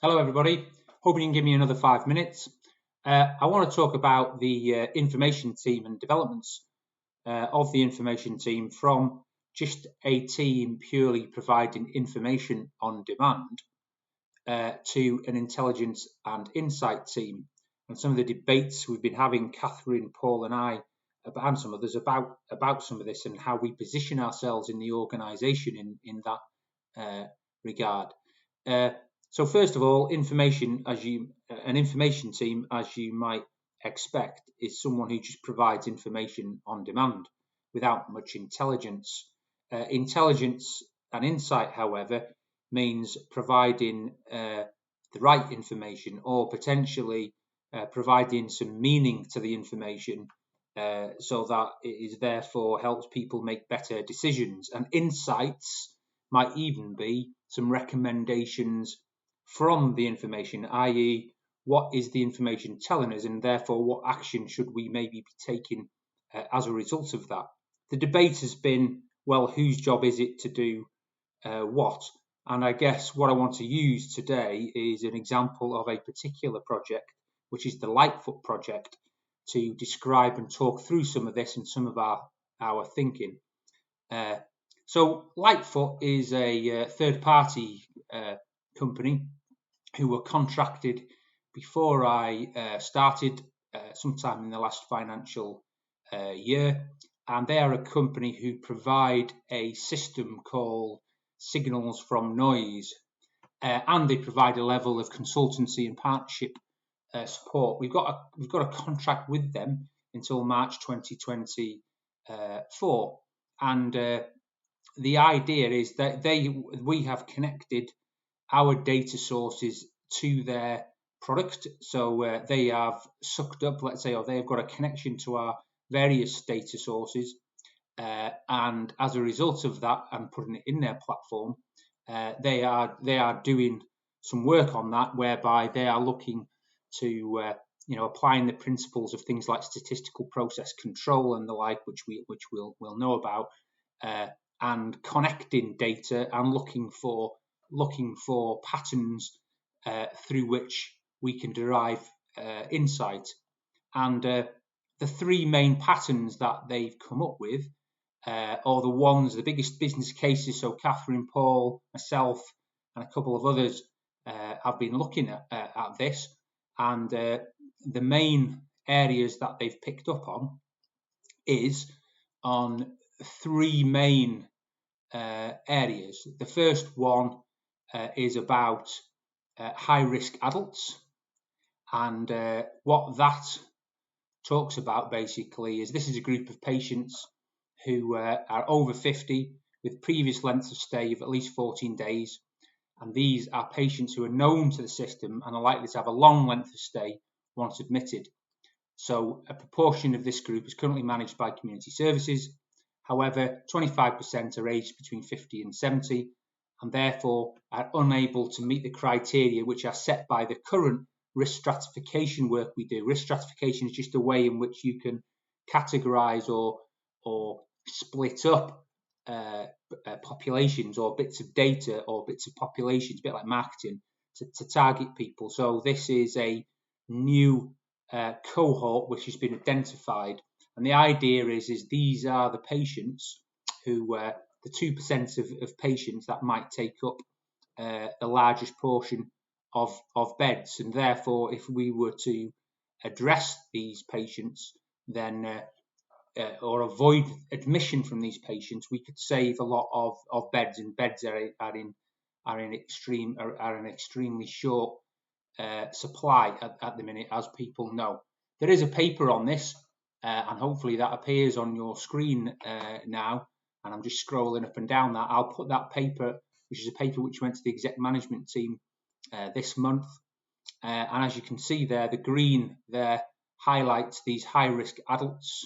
Hello everybody, hoping you can give me another 5 minutes. I want to talk about the information team and developments of the information team from just a team purely providing information on demand to an intelligence and insight team. And some of the debates we've been having, Catherine, Paul and I, and some others about some of this and how we position ourselves in the organisation in that regard. So first of all, an information team, as you might expect, is someone who just provides information on demand without much intelligence. Intelligence and insight, however, means providing the right information or potentially providing some meaning to the information so that it is therefore helps people make better decisions. And insights might even be some recommendations from the information, i.e., what is the information telling us, and therefore what action should we maybe be taking as a result of that. The debate has been, well, whose job is it to do what? And I guess what I want to use today is an example of a particular project, which is the Lightfoot project, to describe and talk through some of this and some of our thinking. So Lightfoot is a third-party company who were contracted before I started sometime in the last financial year, and they are a company who provide a system called Signals from Noise, and they provide a level of consultancy and partnership support. We've got a contract with them until March 2024, and the idea is that we have connected our data sources to their product. So they have sucked up, let's say, or they've got a connection to our various data sources. And as a result of that and putting it in their platform, they are doing some work on that, whereby they are looking to applying the principles of things like statistical process control and the like, which we'll know about, and connecting data and looking for patterns through which we can derive insight. And the three main patterns that they've come up with are the biggest business cases. So Catherine, Paul, myself, and a couple of others have been looking at this. And the main areas that they've picked up on is on three main areas. The first one is about high-risk adults, and what that talks about basically is this is a group of patients who are over 50 with previous lengths of stay of at least 14 days, and these are patients who are known to the system and are likely to have a long length of stay once admitted. So a proportion of this group is currently managed by community services. However, 25% are aged between 50 and 70 and therefore are unable to meet the criteria which are set by the current risk stratification work we do. Risk stratification is just a way in which you can categorize or split up populations or bits of data or bits of populations, a bit like marketing, to target people. So this is a new cohort which has been identified, and the idea is these are the patients who the 2% of patients that might take up the largest portion of beds, and therefore if we were to address these patients then or avoid admission from these patients, we could save a lot of beds, and beds are an extremely short supply at the minute, as people know. There is a paper on this, and hopefully that appears on your screen now, and I'm just scrolling up and down that. I'll put that paper, which is a paper which went to the exec management team this month, and as you can see there, the green there highlights these high-risk adults,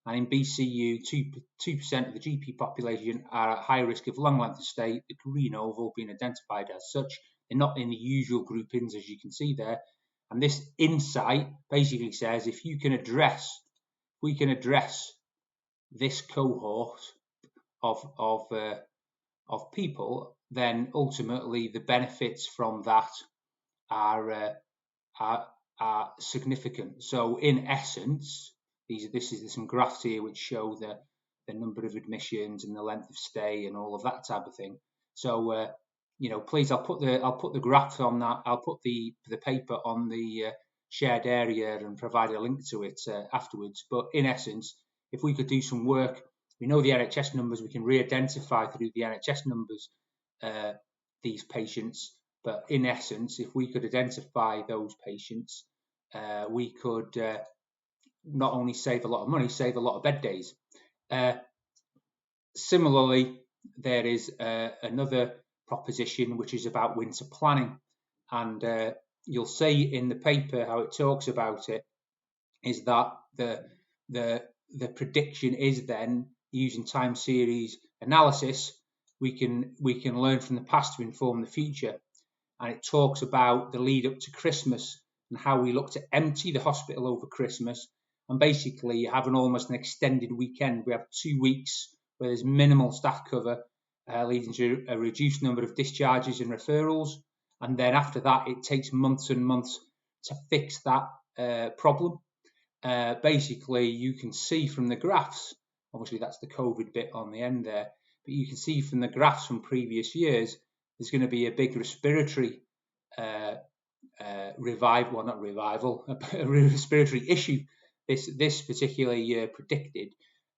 and in BCU 2% of the GP population are at high risk of long length of stay, the green oval being identified as such. They're not in the usual groupings, as you can see there. And this insight basically says if we can address this cohort of people, then ultimately the benefits from that are significant. So in essence, this is some graphs here which show the number of admissions and the length of stay and all of that type of thing. So please, I'll put the graphs on that. I'll put the paper on the shared area and provide a link to it afterwards. But in essence, if we could do some work, we know the NHS numbers, we can re-identify through the NHS numbers these patients. But in essence, if we could identify those patients, we could not only save a lot of money, save a lot of bed days. Similarly, there is another proposition which is about winter planning, and you'll see in the paper how it talks about it is that the prediction is then using time series analysis, we can learn from the past to inform the future. And it talks about the lead up to Christmas and how we look to empty the hospital over Christmas and basically have almost an extended weekend. We have 2 weeks where there's minimal staff cover, leading to a reduced number of discharges and referrals. And then after that, it takes months and months to fix that problem. Basically, you can see from the graphs, obviously that's the COVID bit on the end there, but you can see from the graphs from previous years, there's going to be a big respiratory respiratory issue this particular year predicted.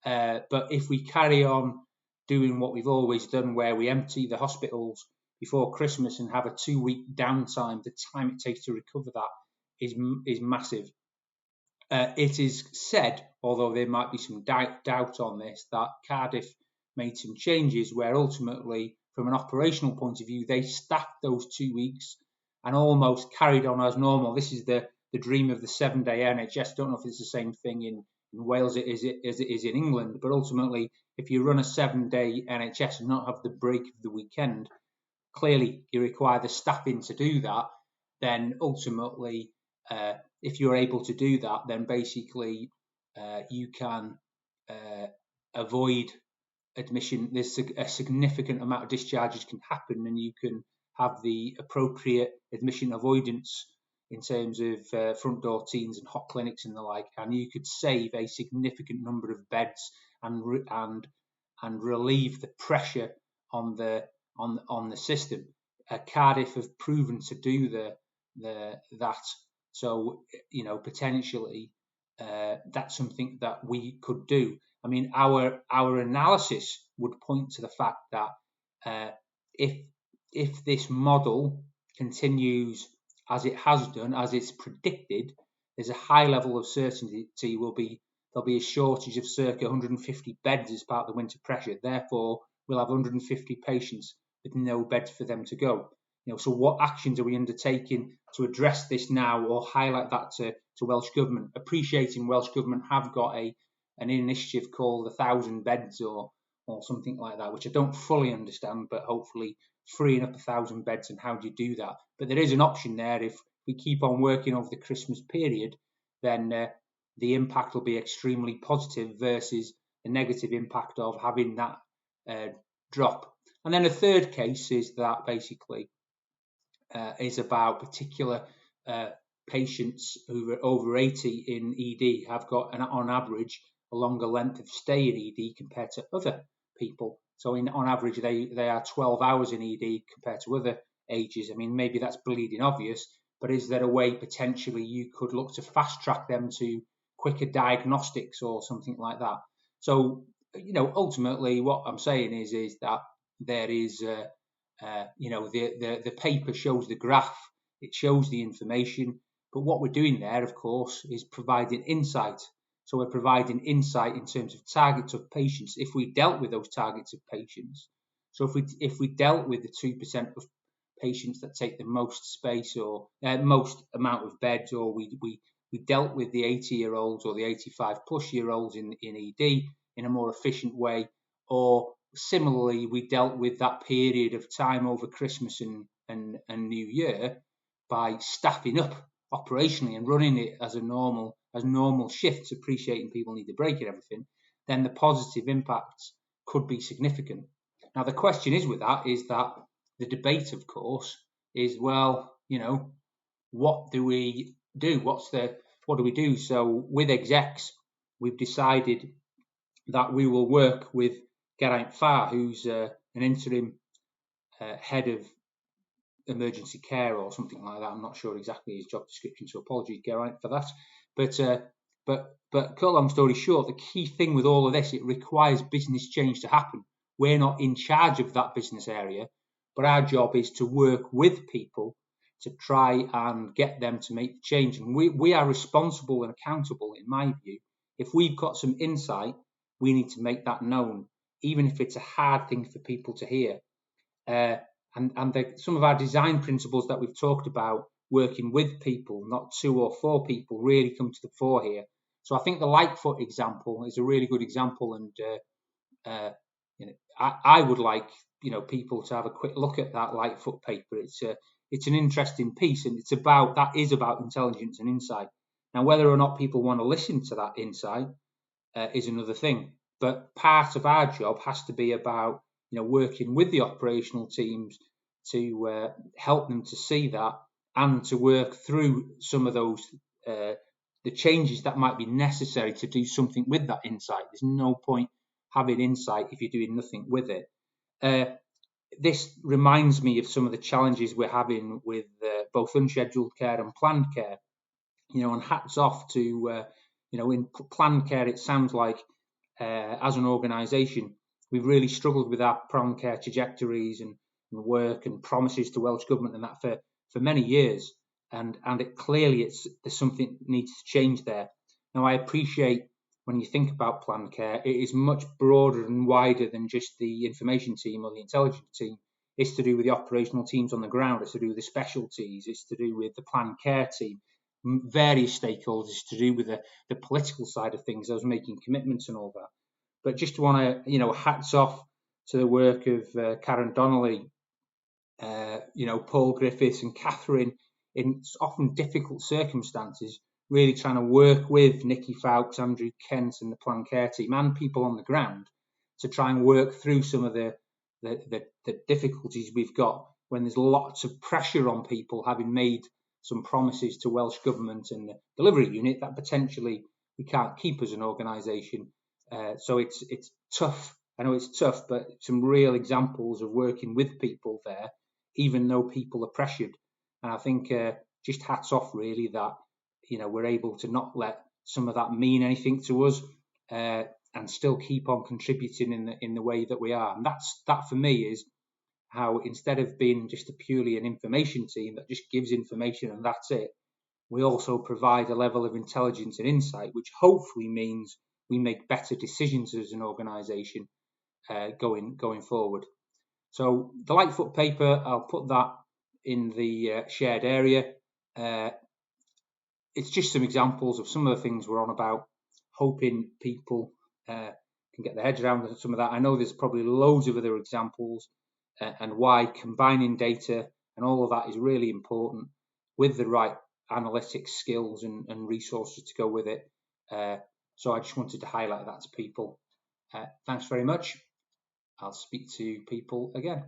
But if we carry on doing what we've always done, where we empty the hospitals before Christmas and have a 2-week downtime, the time it takes to recover that is massive. It is said, although there might be some doubt on this, that Cardiff made some changes where ultimately, from an operational point of view, they stacked those 2 weeks and almost carried on as normal. This is the dream of the 7-day NHS. Don't know if it's the same thing in Wales as it is in England, but ultimately, if you run a 7-day NHS and not have the break of the weekend, clearly you require the staffing to do that. Then ultimately, if you're able to do that, then basically you can avoid admission. There's a significant amount of discharges can happen, and you can have the appropriate admission avoidance in terms of front door teens and hot clinics and the like, and you could save a significant number of beds and relieve the pressure on the system. Cardiff have proven to do that, so potentially that's something that we could do. I mean, our analysis would point to the fact that if this model continues as it has done, as it's predicted, there's a high level of certainty there'll be a shortage of circa 150 beds as part of the winter pressure. Therefore, we'll have 150 patients with no beds for them to go. So what actions are we undertaking to address this now, or highlight that to Welsh Government? Appreciating Welsh Government have got an initiative called 1,000 beds or something like that, which I don't fully understand, but hopefully freeing up 1,000 beds, and how do you do that? But there is an option there. If we keep on working over the Christmas period, then the impact will be extremely positive versus the negative impact of having that drop. And then a third case is that basically is about particular patients who are over 80 in ED have got, on average, a longer length of stay in ED compared to other people. So on average, they are 12 hours in ED compared to other ages. I mean, maybe that's bleeding obvious, but is there a way potentially you could look to fast track them to quicker diagnostics or something like that? So, ultimately what I'm saying is that there is, the paper shows the graph, it shows the information, but what we're doing there, of course, is providing insight. So we're providing insight in terms of targets of patients. If we dealt with those targets of patients, so if we dealt with the 2% of patients that take the most space or most amount of beds, or we dealt with the 80-year-olds or the 85-plus-year-olds in ED in a more efficient way, or similarly we dealt with that period of time over Christmas and New Year by staffing up operationally and running it as normal shifts, appreciating people need a break and everything, then the positive impacts could be significant. Now the question is with that is that the debate, of course, is, well, what do we do? What do we do? So with execs, we've decided that we will work with Geraint Farr, who's an interim head of emergency care or something like that. I'm not sure exactly his job description, so apologies, Geraint, for that. But cut long story short, the key thing with all of this, it requires business change to happen. We're not in charge of that business area, but our job is to work with people to try and get them to make the change. And we are responsible and accountable, in my view. If we've got some insight, we need to make that known, even if it's a hard thing for people to hear. Some of our design principles that we've talked about, working with people, not 2 or 4 people, really come to the fore here. So I think the Lightfoot example is a really good example, and I would like people to have a quick look at that Lightfoot paper. It's an interesting piece, and that is about intelligence and insight. Now, whether or not people want to listen to that insight is another thing. But part of our job has to be about working with the operational teams to help them to see that and to work through some of those the changes that might be necessary to do something with that insight. There's no point having insight if you're doing nothing with it. This reminds me of some of the challenges we're having with both unscheduled care and planned care. And hats off to in planned care, it sounds like as an organisation, we've really struggled with our planned care trajectories and work and promises to Welsh Government and that for many years. And it clearly there's something that needs to change there. Now, I appreciate when you think about planned care, it is much broader and wider than just the information team or the intelligence team. It's to do with the operational teams on the ground. It's to do with the specialties. It's to do with the planned care team, various stakeholders. It's to do with the political side of things, those making commitments and all that. But just want to, hats off to the work of Karen Donnelly, Paul Griffiths and Catherine in often difficult circumstances, really trying to work with Nikki Fowkes, Andrew Kent and the planned care team and people on the ground to try and work through some of the difficulties we've got when there's lots of pressure on people, having made some promises to Welsh Government and the delivery unit that potentially we can't keep as an organisation. So it's tough. I know it's tough, but some real examples of working with people there, even though people are pressured. And I think just hats off really that we're able to not let some of that mean anything to us and still keep on contributing in the way that we are. And that for me is how, instead of being just purely an information team that just gives information and that's it, we also provide a level of intelligence and insight, which hopefully means we make better decisions as an organisation going forward. So the Lightfoot paper, I'll put that in the shared area. It's just some examples of some of the things we're on about, hoping people can get their heads around some of that. I know there's probably loads of other examples and why combining data and all of that is really important with the right analytics skills and resources to go with it. So I just wanted to highlight that to people. Thanks very much. I'll speak to people again.